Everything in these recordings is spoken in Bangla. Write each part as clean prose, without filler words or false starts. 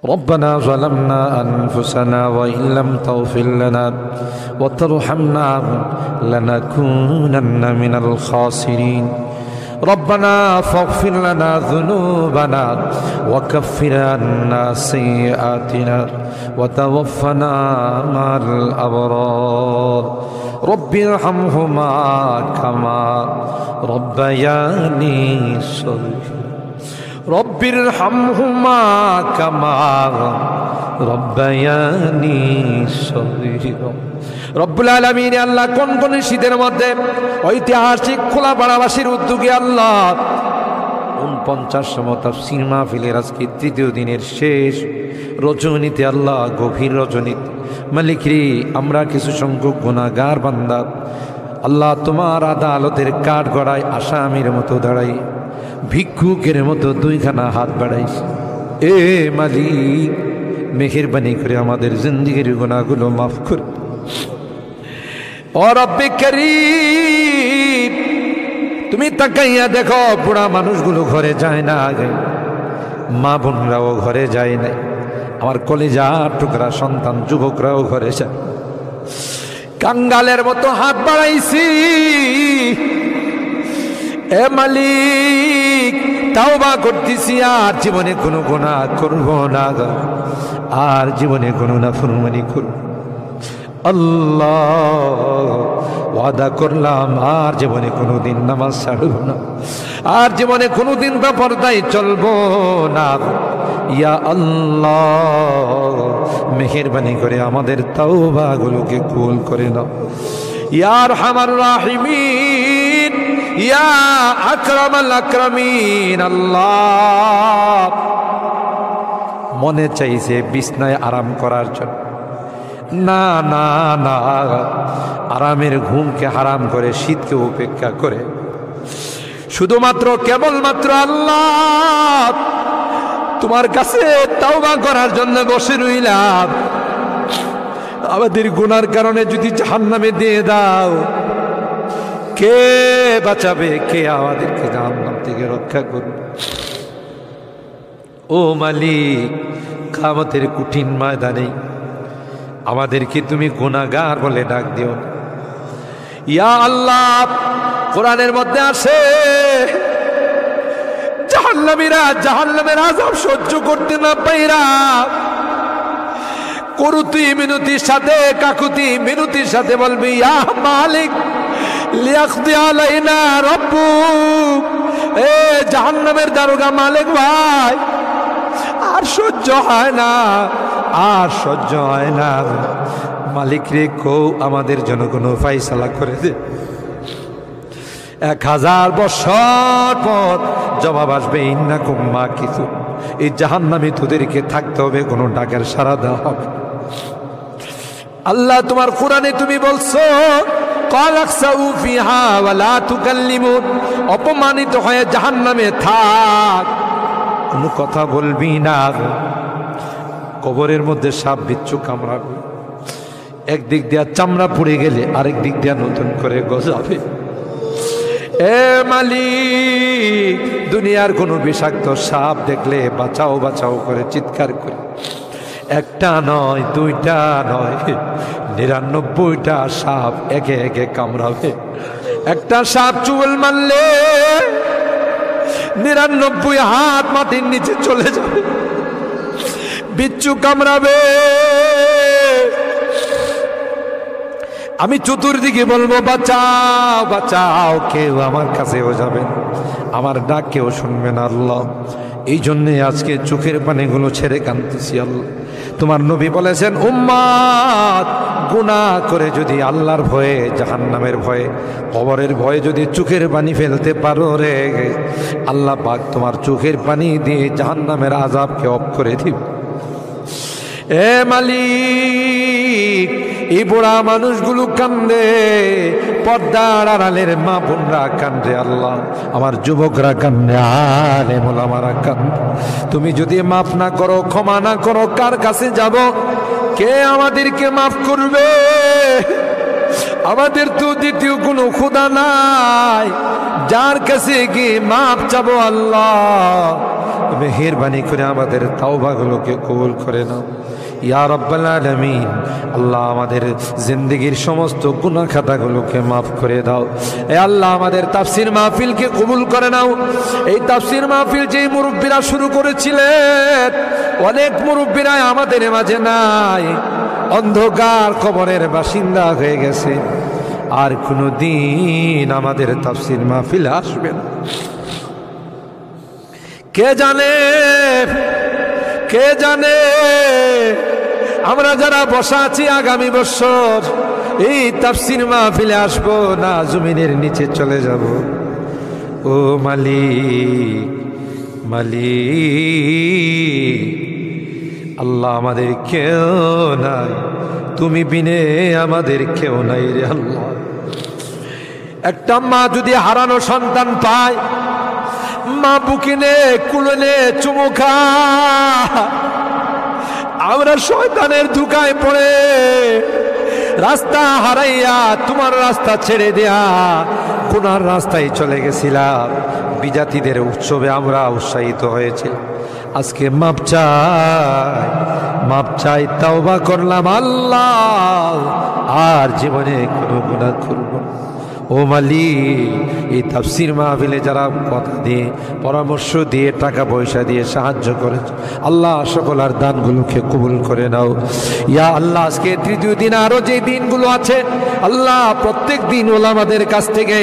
ربنا ظلمنا أنفسنا وإن لم تغفر لنا وترحمنا لنكونن من الخاسرين ربنا فاغفر لنا ذنوبنا وكفر عنا سيئاتنا وتوفنا مع الأبرار رب ارحمهما كما ربياني صغيرا رب ارحمهما كما ربياني صغيرا রব্বুল আলামিন আল্লাহ কোন কোন শীতের মধ্যে ঐতিহাসিক খোলাপাড়াবাসীর উদ্যোগে আল্লাহ 49তম তাফসীর মাহফিলের আজকে তৃতীয় দিনের শেষ রজনীতে আল্লাহ গভীর রজনীতে মালিক রে আমরা কিছু সংখ্যক গুনাহগার বান্দা আল্লাহ তোমার আদালতের কাঠ গড়ায় আসামির মতো দাঁড়াই ভিক্ষুকের মতো দুইখানা হাত বাড়াইছি এ মালিক মেহেরবানি করে আমাদের জিন্দেগির গুনাহগুলো মাফ কর ও রব্বে করিম তুমি তাকাইয়া দেখো বুড়া মানুষগুলো ঘরে যায় না আগে মা বোনরাও ঘরে যায় না আমার কলিজার টুকরা সন্তান যুবকরাও ঘরে যায় কাঙ্গালের মতো হাত বাড়াইছি এ মালিক তাওবা করতেছি আর জীবনে কোনো গুনাহ করব না আর জীবনে কোনো নাফরমানি করব আল্লাহ ওয়াদা করলাম আর জীবনে কোনোদিন নামাজ ছাড়ব না আর জীবনে কোনোদিন বেপরদায় চলবো না ইয়া আল্লাহ মেহেরবানি করে আমাদের তাওবাগুলোকে কবুল করে নাও ইয়া আরহামার রাহিমিন ইয়া আকরামাল আকরামিন আল্লাহ মনে চাইছে বিছনায় আরাম করার জন্য না না না আরামের ঘুমকে হারাম করে শীতকে উপেক্ষা করে শুধুমাত্র কেবলমাত্র আল্লাহ তোমার কাছে তাওবা করার জন্য বসে রইলাম আমাদের গুনার কারণে যদি জাহান্নামে দিয়ে দাও কে বাঁচাবে কে আমাদেরকে জাহান্নাম থেকে রক্ষা করবে ও মালিক কিয়ামতের কঠিন ময়দানে আমাদেরকে তুমি গুনাহগার বলে ডাক দিও না ইয়া আল্লাহ কোরআনের মধ্যে আছে জাহান্নামীরা জাহান্নামের আযাব সহ্য করতে না পাইরা করুতি মিনতির সাথে কাকুতি মিনতির সাথে বলবে ইয়া মালিক লিয়াকদি আলাইনা রাব্বুক এ জাহান্নামের দারোগা মালিক ভাই আর সহ্য হয় না আর সহ্য হয় না মালিক রে কো আমাদের জন্য কোনো ফয়সালা করে দে 1000 বছর পর জবাব আসবে ইন্নাকুম মাকিসু এই জাহান্নামে তোদেরকে থাকতে হবে কোনো ডাকের সাড়া দেওয়া হবে আল্লাহ তোমার কোরআনে তুমি বলছো কালাকসাউ ফিহা ওয়ালা তুকাল্লিমুন অপমানিত হয়ে জাহান্নামে থাক কোনো কথা বলবি না কবরের মধ্যে সাপ বিচ্ছু কামড়াবে একদিক দিয়া চামড়া পুড়ে গেলে আরেক দিক দিয়া নতুন করে গজাবে এ মালিক দুনিয়ার কোনো বিষাক্ত সাপ দেখলে বাঁচাও বাঁচাও করে চিৎকার করে একটা নয় দুইটা নয় 99টা সাপ একে একে কামড়াবে একটা সাপ চুল মারলে 99 হাত মাটির নিচে চলে যাবে বিচ্ছু কামড়াবে আমি চতুর্দিকে বলবো বাঁচাও বাঁচাও কেউ আমার কাছেও যাবেন আমার ডাক কেউ শুনবে না আল্লাহ এই জন্যে আজকে চোখের পানিগুলো ছেড়ে কাঁদতেছি আল্লাহ তোমার নবী বলেছেন উম্মত গুনাহ করে যদি আল্লাহর ভয়ে জাহান্নামের ভয়ে কবরের ভয়ে যদি চোখের পানি ফেলতে পারো রে আল্লাহ পাক তোমার চোখের পানি দিয়ে জাহান্নামের আযাবকে অফ করে দিবে এ মালিক এই বুড়া মানুষগুলো কান্দে পর্দার আড়ালের মা বোনরা কান্দে আল্লাহ আমার যুবকরা কান্দে আলেম ওলামারা কান্দে তুমি যদি মাফ না করো ক্ষমা না করো কার কাছে যাব কে আমাদেরকে মাফ করবে আমাদের তো দ্বিতীয় কোনো খোদা নাই যার কাছে গিয়ে মাপ চাবো। আল্লাহ মেহেরবানি করে আমাদের তাওবাগুলোকে কবুল করে নাও ইয়া রাব্বাল আলামিন। আল্লাহ আমাদের জিন্দেগির সমস্ত গুনাহ খাতাগুলোকে মাফ করে দাও। এ আল্লাহ আমাদের তাফসীর মাহফিলকে কবুল করে নাও। এই তাফসীর মাহফিল যে মুরব্বীরা শুরু করেছিলেন, অনেক মুরব্বীরা আমাদের মাঝে নাই, অন্ধকার কবরের বাসিন্দা হয়ে গেছে, আর কোনো দিন আমাদের তাফসীর মাহফিল আসবে না। কে জানে, কে জানে আমরা যারা বসা আছি আগামী বছর এই তাফসীর মাহফিলে আসবো না জমিনের নিচে চলে যাব। ও মালিক, মালিক আল্লাহ আমাদের কেউ নাই, তুমি বিনে আমাদের কেউ নাই রে আল্লাহ। একটা মা যদি হারানো সন্তান পায়, মা বুকে নে কুলে নে চুমু খা। আমরা শয়তানের ধোঁকায় পড়ে রাস্তা হারাইয়া তোমার রাস্তা ছেড়ে দেয়া গুনার রাস্তায় চলে গেছিলাম। বিজাতিদের উৎসবে আমরা উৎসাহিত হয়েছি, আজকে মাপ চাই, মাপ চাই, তাওবা করলাম আল্লাহ, আর জীবনে কোনো গুনাহ করব না। ও মালিক, এই তাফসীর মাহফিলে যারা কথা দিয়ে, পরামর্শ দিয়ে, টাকা পয়সা দিয়ে সাহায্য করেছে, আল্লাহ সকলের দানগুলোকে কবুল করে নাও ইয়া আল্লাহ। আজকে তৃতীয় দিন, আরো যে দিনগুলো আছে আল্লাহ, প্রত্যেক দিন ওলামাদের কাছ থেকে,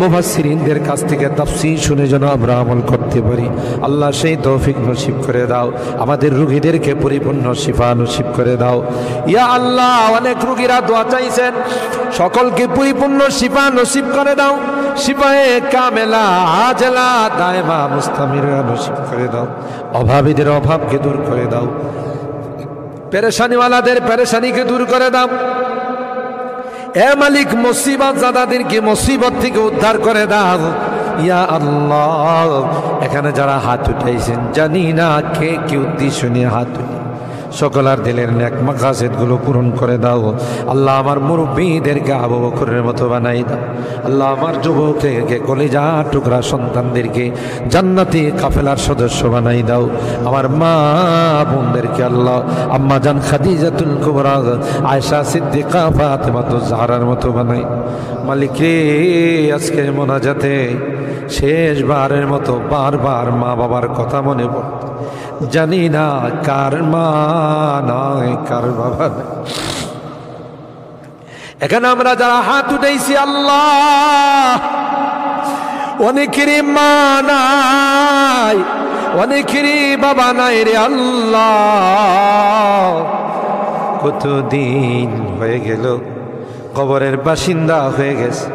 মুফাসসিরিনদের কাছ থেকে তাফসীর শুনে যেন আমরা আমল করতে পারি। আল্লাহ সেই তৌফিক নসিব করে দাও। আমাদের রোগীদেরকে পরিপূর্ণ শিফা নসিব করে দাও ইয়া আল্লাহ। অনেক রোগীরা দোয়া চাইছেন, সকলকে পরিপূর্ণ শিফা নসিব করে দাও। শিফায়ে কামেলা আজলা দায়মা মুস্তামিরা নসিব করে দাও। অভাবীদের অভাবকে দূর করে দাও, পেরেশানিওয়ালাদের পেরেশানিকে দূর করে দাও। এ মালিক, মুসিবত জাদাদেরকে মুসিবত থেকে উদ্ধার করে দাও ইয়া আল্লাহ। এখানে যারা হাত উঠাইছেন, জানি না কে কি উদ্দেশ্য নিয়ে হাত উঠে, সকলের দিলের নেক মাকাসিদগুলো পূরণ করে দাও আল্লাহ। আমার মুরব্বীদেরকে আবু বকরের মতো বানাই দাও আল্লাহ। আমার যুবকদেরকে, কলিজা টুকরা সন্তানদেরকে জান্নাতি কাফেলার সদস্য বানাই দাও। আমার মা বোনদেরকে আল্লাহ, আম্মা জান খাদিজাতুল কুবরা, আয়েশা সিদ্দিকা, ফাতেমাতুজ জাহরার মতো বানাই। মালিক রে, আজকের মোনাজাতে শেষবারের মতো বারবার মা বাবার কথা মনে পড়ে, জানি না কার মা নয় কার বাবা। এখানে আমরা যারা হাত উঠাইছি আল্লাহ, অনেকেরই মা নাই, অনেকেরই বাবা নাই রে আল্লাহ। কতদিন হয়ে গেল কবরের বাসিন্দা হয়ে গেছে,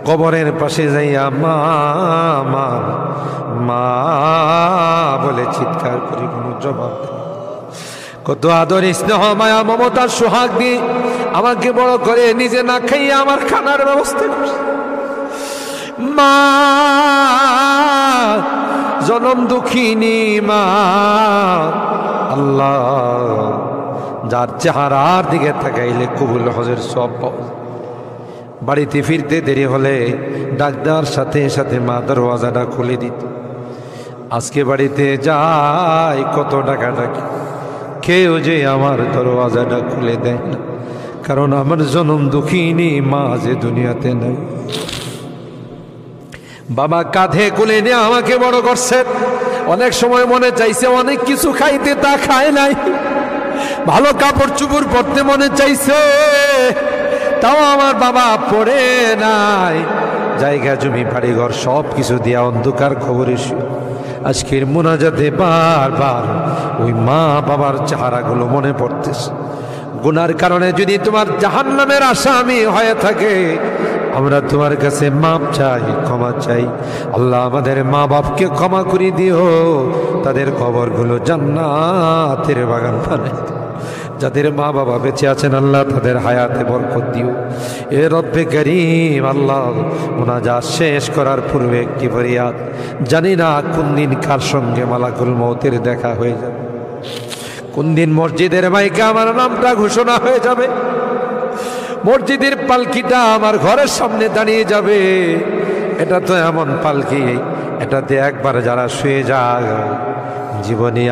কবরের পাশে যাইয়া মা মা মা বলে চিৎকার করি, কোনো জবাব দেয়। কত আদর স্নেহ মায়া মমতার সোহাগ দিয়ে আমাকে বড় করে, নিজে না খাইয়া আমার খানার ব্যবস্থা করছে। মা জনম দুঃখিনী মা আল্লাহ, যার চেহারার দিকে তাকাইলে কবুল হজের সব পাওয়া। বাড়িতে ফিরতে দেরি হলে ডাক্তার সাথে সাথে মা দরওয়াজাটা খুলে দিত। আজকে বাড়িতে যাই কত ডাকাডাকি, কেউ যে আমার দরওয়াজাটা খুলে দেয় না, কারণ আমার জনম দুঃখিনী মা যে দুনিয়াতে নাই। বাবা কাঁধে কোলে নিয়ে আমাকে বড় করছেন। অনেক সময় মনে চাইছে অনেক কিছু খাইতে, তা খায় নাই। ভালো কাপড় চুপড় পরতে মনে চাইছে, তাও আমার বাবা পড়ে নাই। জায়গা জমি বাড়িঘর সব কিছু দিয়া অন্ধকার খবরে আজকের মোনাজাতে বারবার ওই মা বাবার চেহারাগুলো মনে পড়তেছে। গুনার কারণে যদি তোমার জাহান্নামের আসামি হয়ে থাকে, আমরা তোমার কাছে মাপ চাই, ক্ষমা চাই আল্লাহ। আমাদের মা বাপকে ক্ষমা করে দিও, তাদের কবরগুলো জান্নাতের বাগান বানাই। যাদের মা বাবা বেঁচে আছেন আল্লাহ, তাদের হায়াতে বরকত দিও। এ রব্বে করিম আল্লাহ, মুনাজাত শেষ করার পূর্বে একটি ফরিয়াদ, জানি না কোন দিন কার সঙ্গে মালাকুল মউতের দেখা হয়ে যাবে, কোন দিন মসজিদের মাইকে আমার নামটা ঘোষণা হয়ে যাবে। মসজিদের পালকিটা আমার ঘরের সামনে দাঁড়িয়ে যাবে। এটা তো এমন পালকি, এটাতে একবার যারা শুয়ে যায় জীবনে